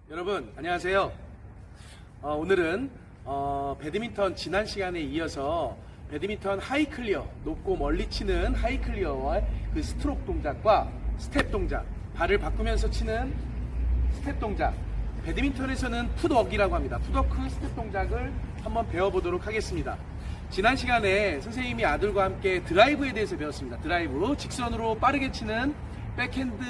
여러분 안녕하세요. 오늘은 배드민턴 지난 시간에 이어서 배드민턴 하이클리어, 높고 멀리 치는 하이클리어와 그 스트로크 동작과 스텝 동작, 발을 바꾸면서 치는 스텝 동작, 배드민턴에서는 풋워크라고 합니다. 풋워크 스텝 동작을 한번 배워보도록 하겠습니다. 지난 시간에 선생님이 아들과 함께 드라이브에 대해서 배웠습니다. 드라이브, 직선으로 빠르게 치는 백핸드,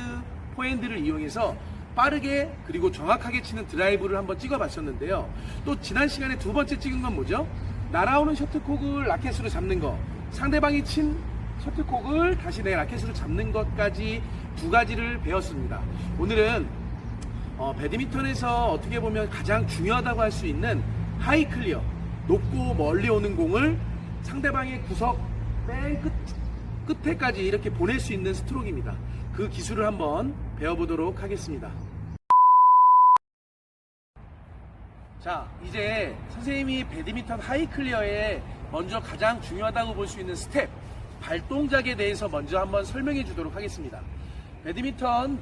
포핸드를 이용해서 빠르게 그리고 정확하게 치는 드라이브를 한번 찍어봤었는데요. 또 지난 시간에 두 번째 찍은 건 뭐죠? 날아오는 셔틀콕을 라켓으로 잡는 거, 상대방이 친 셔틀콕을 다시 내 라켓으로 잡는 것까지 두 가지를 배웠습니다. 오늘은 배드민턴에서 어떻게 보면 가장 중요하다고 할 수 있는 하이클리어, 높고 멀리 오는 공을 상대방의 구석 맨 끝에까지 이렇게 보낼 수 있는 스트로크입니다. 그 기술을 한번 배워보도록 하겠습니다. 자, 이제 선생님이 배드민턴 하이클리어에 먼저 가장 중요하다고 볼 수 있는 스텝, 발동작에 대해서 먼저 한번 설명해 주도록 하겠습니다. 배드민턴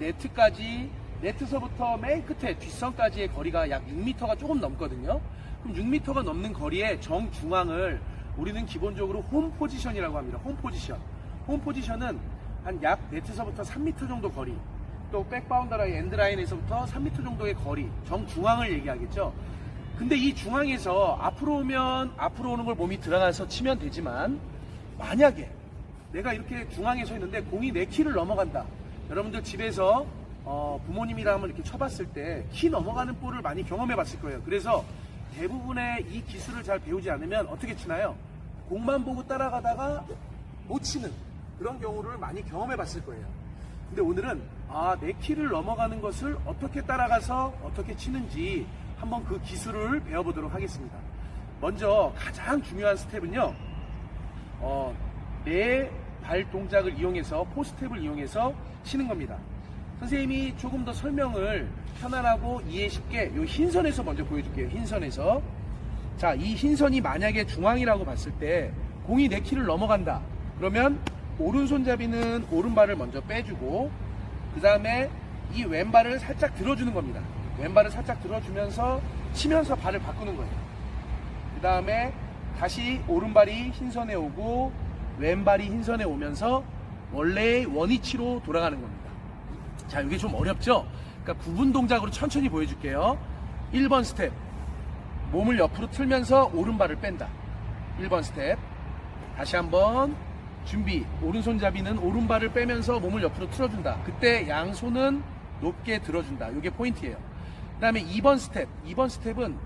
네트서부터 맨 끝에 뒷선까지의 거리가 약 6m가 조금 넘거든요. 그럼 6m가 넘는 거리의 정중앙을 우리는 기본적으로 홈 포지션이라고 합니다. 홈 포지션. 홈 포지션은 한 약 네트서부터 3m 정도 거리, 또 백바운더라인 엔드라인에서부터 3m 정도의 거리, 정중앙을 얘기하겠죠. 근데 이 중앙에서 앞으로 오는 걸 몸이 들어가서 치면 되지만, 만약에 내가 이렇게 중앙에 서 있는데 공이 내 키를 넘어간다. 여러분들 집에서 부모님이랑 한번 이렇게 쳐봤을 때 키 넘어가는 볼을 많이 경험해 봤을 거예요. 그래서 대부분의 이 기술을 잘 배우지 않으면 어떻게 치나요? 공만 보고 따라가다가 못 치는 그런 경우를 많이 경험해 봤을 거예요. 근데 오늘은 내 키를 넘어가는 것을 어떻게 따라가서 어떻게 치는지 한번 그 기술을 배워보도록 하겠습니다. 먼저 가장 중요한 스텝은요, 내 발 동작을 이용해서 포스텝을 이용해서 치는 겁니다. 선생님이 조금 더 설명을 편안하고 이해 쉽게 이 흰선에서 먼저 보여줄게요. 흰선에서. 자, 이 흰선이 만약에 중앙이라고 봤을 때 공이 내 키를 넘어간다. 그러면 오른손잡이는 오른발을 먼저 빼주고, 그 다음에 이 왼발을 살짝 들어주는 겁니다. 왼발을 살짝 들어주면서 치면서 발을 바꾸는 거예요. 그 다음에 다시 오른발이 흰선에 오고 왼발이 흰선에 오면서 원래의 원위치로 돌아가는 겁니다. 자, 이게 좀 어렵죠? 그러니까 구분 동작으로 천천히 보여줄게요. 1번 스텝, 몸을 옆으로 틀면서 오른발을 뺀다. 1번 스텝. 다시 한번 준비. 오른손잡이는 오른발을 빼면서 몸을 옆으로 틀어준다. 그때 양손은 높게 들어준다. 이게 포인트예요. 그 다음에 2번 스텝. 2번 스텝은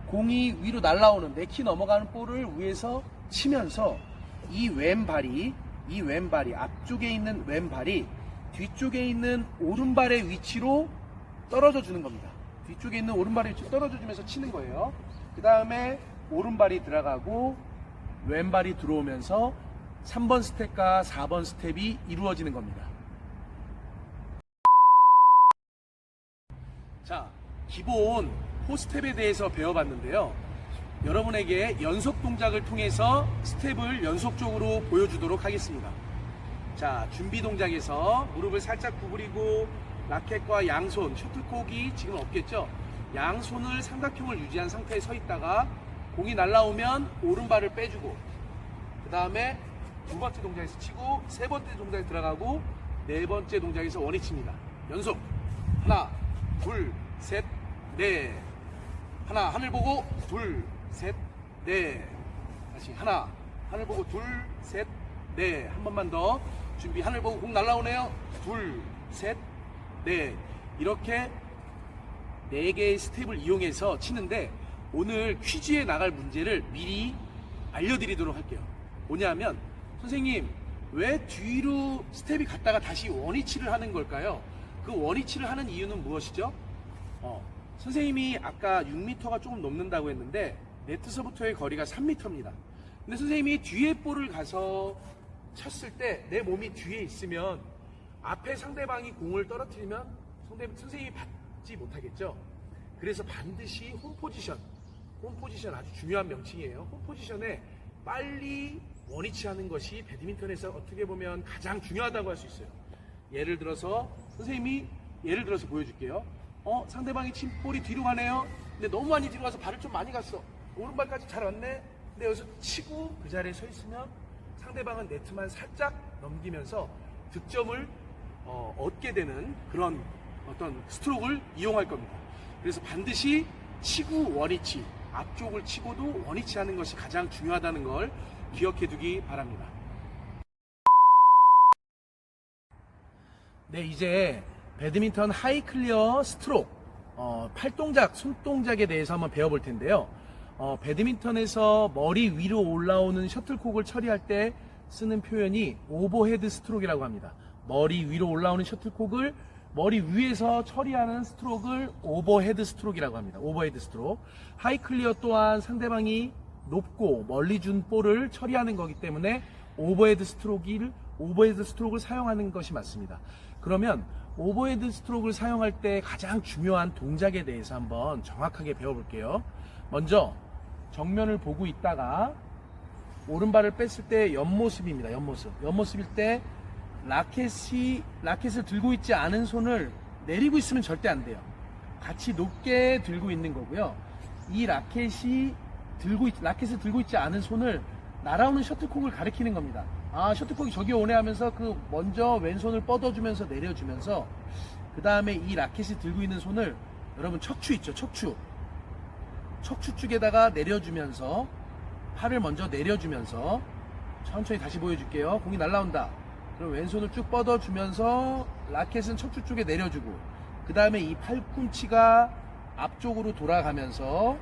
공이 위로 날아오는 내 키 넘어가는 볼을 위에서 치면서 이 왼발이 앞쪽에 있는 왼발이 뒤쪽에 있는 오른발의 위치로 떨어져 주는 겁니다. 뒤쪽에 있는 오른발의 위치로 떨어져 주면서 치는 거예요. 그 다음에 오른발이 들어가고 왼발이 들어오면서 3번 스텝과 4번 스텝이 이루어지는 겁니다. 자, 기본 포스텝에 대해서 배워봤는데요. 여러분에게 연속 동작을 통해서 스텝을 연속적으로 보여주도록 하겠습니다. 자, 준비 동작에서 무릎을 살짝 구부리고 라켓과 양손, 셔틀콕이 지금 없겠죠? 양손을 삼각형을 유지한 상태에 서 있다가 공이 날아오면 오른발을 빼주고, 그 다음에 두 번째 동작에서 치고, 세 번째 동작에 들어가고, 네 번째 동작에서 원위치입니다. 연속. 하나, 둘, 셋, 넷. 하나, 하늘 보고, 둘, 셋, 넷. 다시 하나, 하늘 보고, 둘, 셋, 넷. 한 번만 더. 준비. 하늘 보고 공 날아오네요. 둘, 셋, 넷. 이렇게 네 개의 스텝을 이용해서 치는데, 오늘 퀴즈에 나갈 문제를 미리 알려드리도록 할게요. 뭐냐면, 선생님, 왜 뒤로 스텝이 갔다가 다시 원위치를 하는 걸까요? 그 원위치를 하는 이유는 무엇이죠? 선생님이 아까 6m가 조금 넘는다고 했는데 네트서부터의 거리가 3m입니다. 근데 선생님이 뒤에 볼을 가서 쳤을 때 내 몸이 뒤에 있으면 앞에 상대방이 공을 떨어뜨리면 선생님이 받지 못하겠죠? 그래서 반드시 홈 포지션 아주 중요한 명칭이에요. 홈 포지션에 빨리 원위치하는 것이 배드민턴에서 어떻게 보면 가장 중요하다고 할 수 있어요. 예를 들어서 선생님이 보여줄게요. 상대방이 친 볼이 뒤로 가네요. 근데 너무 많이 뒤로 가서 발을 좀 많이 갔어. 오른발까지 잘 왔네. 근데 여기서 치고 그 자리에 서 있으면 상대방은 네트만 살짝 넘기면서 득점을 얻게 되는 그런 어떤 스트로크를 이용할 겁니다. 그래서 반드시 치고 원위치, 앞쪽을 치고도 원위치 하는 것이 가장 중요하다는 걸 기억해 두기 바랍니다. 네, 이제 배드민턴 하이 클리어 스트로크, 팔동작, 손동작에 대해서 한번 배워볼 텐데요. 배드민턴에서 머리 위로 올라오는 셔틀콕을 처리할 때 쓰는 표현이 오버헤드 스트로크라고 합니다. 머리 위로 올라오는 셔틀콕을 머리 위에서 처리하는 스트로크를 오버헤드 스트로크라고 합니다. 오버헤드 스트로크. 하이 클리어 또한 상대방이 높고 멀리 준 볼을 처리하는 거기 때문에 오버헤드 스트로크를 사용하는 것이 맞습니다. 그러면 오버헤드 스트로크를 사용할 때 가장 중요한 동작에 대해서 한번 정확하게 배워볼게요. 먼저 정면을 보고 있다가 오른발을 뺐을 때 옆모습입니다. 옆모습일 때 라켓을 들고 있지 않은 손을 내리고 있으면 절대 안 돼요. 같이 높게 들고 있는 거고요. 이 라켓을 들고 있지 않은 손을 날아오는 셔틀콕을 가리키는 겁니다. 셔틀콕이 저기 오네 하면서 먼저 왼손을 뻗어주면서 내려주면서 그 다음에 이 라켓이 들고 있는 손을 여러분 척추 있죠? 척추 쪽에다가 내려주면서 팔을 먼저 내려주면서 천천히 다시 보여줄게요. 공이 날아온다. 그럼 왼손을 쭉 뻗어주면서 라켓은 척추 쪽에 내려주고 그 다음에 이 팔꿈치가 앞쪽으로 돌아가면서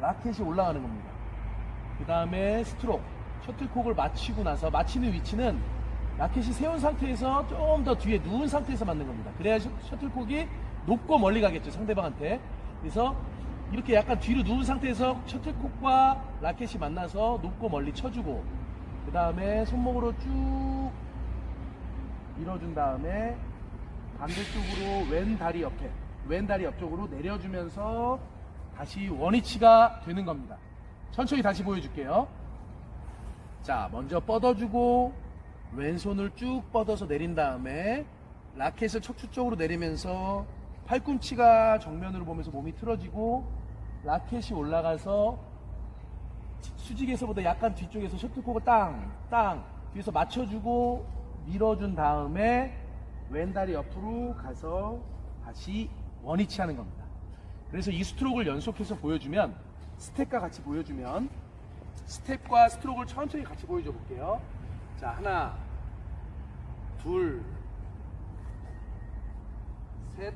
라켓이 올라가는 겁니다. 그 다음에 스트로크 셔틀콕을 마치는 위치는 라켓이 세운 상태에서 좀 더 뒤에 누운 상태에서 맞는 겁니다. 그래야 셔틀콕이 높고 멀리 가겠죠, 상대방한테. 그래서 이렇게 약간 뒤로 누운 상태에서 셔틀콕과 라켓이 만나서 높고 멀리 쳐주고 그 다음에 손목으로 쭉 밀어준 다음에 반대쪽으로 왼 다리 옆쪽으로 내려주면서 다시 원위치가 되는 겁니다. 천천히 다시 보여줄게요. 자, 먼저 뻗어주고 왼손을 쭉 뻗어서 내린 다음에 라켓을 척추 쪽으로 내리면서 팔꿈치가 정면으로 보면서 몸이 틀어지고 라켓이 올라가서 수직에서보다 약간 뒤쪽에서 셔틀콕을 땅 뒤에서 맞춰주고 밀어준 다음에 왼다리 옆으로 가서 다시 원위치 하는 겁니다. 그래서 이 스트로크를 연속해서 보여주면 스텝과 같이 보여주면 스텝과 스트로크를 천천히 같이 보여줘 볼게요. 자, 하나, 둘, 셋,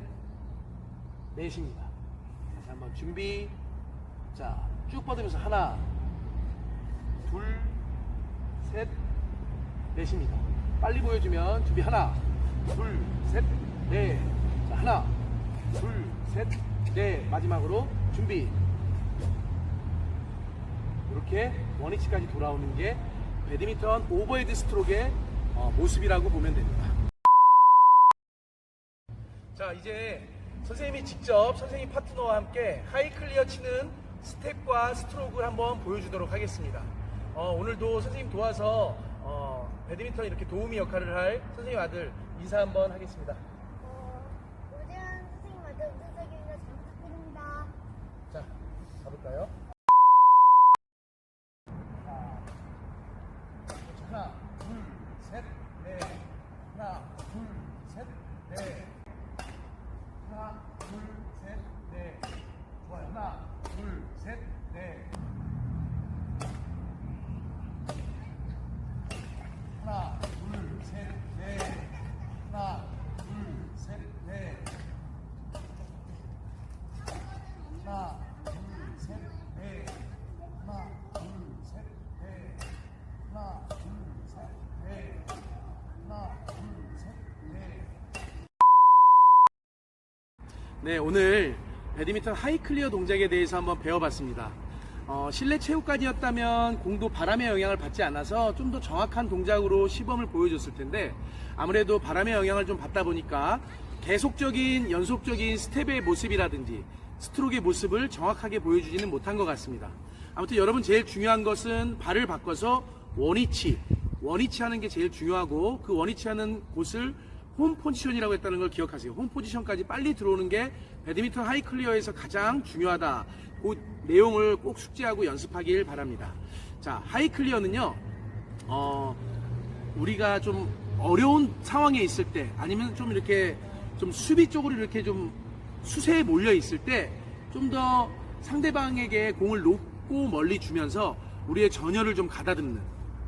넷입니다. 다시 한번 준비. 자, 쭉 뻗으면서 하나, 둘, 셋, 넷입니다. 빨리 보여주면 준비 하나, 둘, 셋, 넷. 자, 하나, 둘, 셋, 넷. 마지막으로 준비. 이렇게 원위치까지 돌아오는 게 배드민턴 오버헤드 스트로크의 모습이라고 보면 됩니다. 자, 이제 선생님이 직접 선생님 파트너와 함께 하이 클리어 치는 스텝과 스트로크를 한번 보여주도록 하겠습니다. 오늘도 선생님 도와서 배드민턴 이렇게 도우미 역할을 할 선생님 아들 인사 한번 하겠습니다. 오재현 선생님 아들 우주석입니다. 잘 부탁드립니다. 자, 가볼까요? 하나, 둘, 셋, 넷. 하나, 둘, 셋, 넷. 하나, 둘, 셋, 넷. 좋아요. 하나, 둘, 셋, 넷. 하나, 둘, 셋, 넷. 하나, 둘, 셋, 넷. 하나, 둘, 셋, 넷. 하나, 둘, 셋, 넷. 하나, 둘, 셋, 넷. 하나, 둘, 셋, 넷. 네, 오늘 배드민턴 하이 클리어 동작에 대해서 한번 배워봤습니다. 실내 체육관이었다면 공도 바람의 영향을 받지 않아서 좀 더 정확한 동작으로 시범을 보여줬을 텐데 아무래도 바람의 영향을 좀 받다 보니까 계속적인 연속적인 스텝의 모습이라든지 스트로크의 모습을 정확하게 보여주지는 못한 것 같습니다. 아무튼 여러분 제일 중요한 것은 발을 바꿔서 원위치 하는 게 제일 중요하고 그 원위치 하는 곳을 홈 포지션이라고 했다는 걸 기억하세요. 홈 포지션까지 빨리 들어오는 게 배드민턴 하이 클리어에서 가장 중요하다. 그 내용을 꼭 숙지하고 연습하길 바랍니다. 자, 하이 클리어는요, 우리가 좀 어려운 상황에 있을 때, 아니면 좀 이렇게 좀 수비 쪽으로 이렇게 좀 수세에 몰려 있을 때, 좀 더 상대방에게 공을 높고 멀리 주면서 우리의 전열을 좀 가다듬는,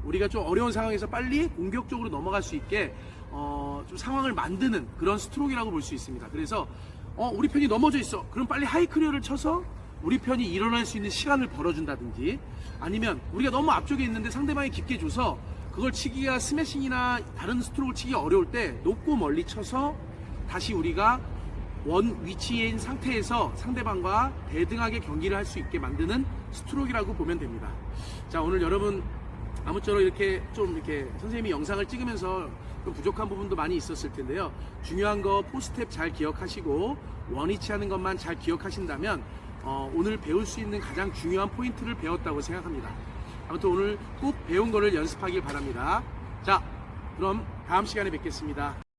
우리가 좀 어려운 상황에서 빨리 공격적으로 넘어갈 수 있게 좀 상황을 만드는 그런 스트로크라고 볼 수 있습니다. 그래서 우리 편이 넘어져 있어. 그럼 빨리 하이 클리어를 쳐서 우리 편이 일어날 수 있는 시간을 벌어준다든지, 아니면 우리가 너무 앞쪽에 있는데 상대방이 깊게 줘서 그걸 치기가 스매싱이나 다른 스트로크를 치기 어려울 때 높고 멀리 쳐서 다시 우리가 원 위치인 상태에서 상대방과 대등하게 경기를 할 수 있게 만드는 스트로크라고 보면 됩니다. 자, 오늘 여러분 아무쪼록 이렇게 좀 이렇게 선생님이 영상을 찍으면서 좀 부족한 부분도 많이 있었을 텐데요. 중요한 거 포스텝 잘 기억하시고 원위치 하는 것만 잘 기억하신다면 오늘 배울 수 있는 가장 중요한 포인트를 배웠다고 생각합니다. 아무튼 오늘 꼭 배운 거를 연습하길 바랍니다. 자, 그럼 다음 시간에 뵙겠습니다.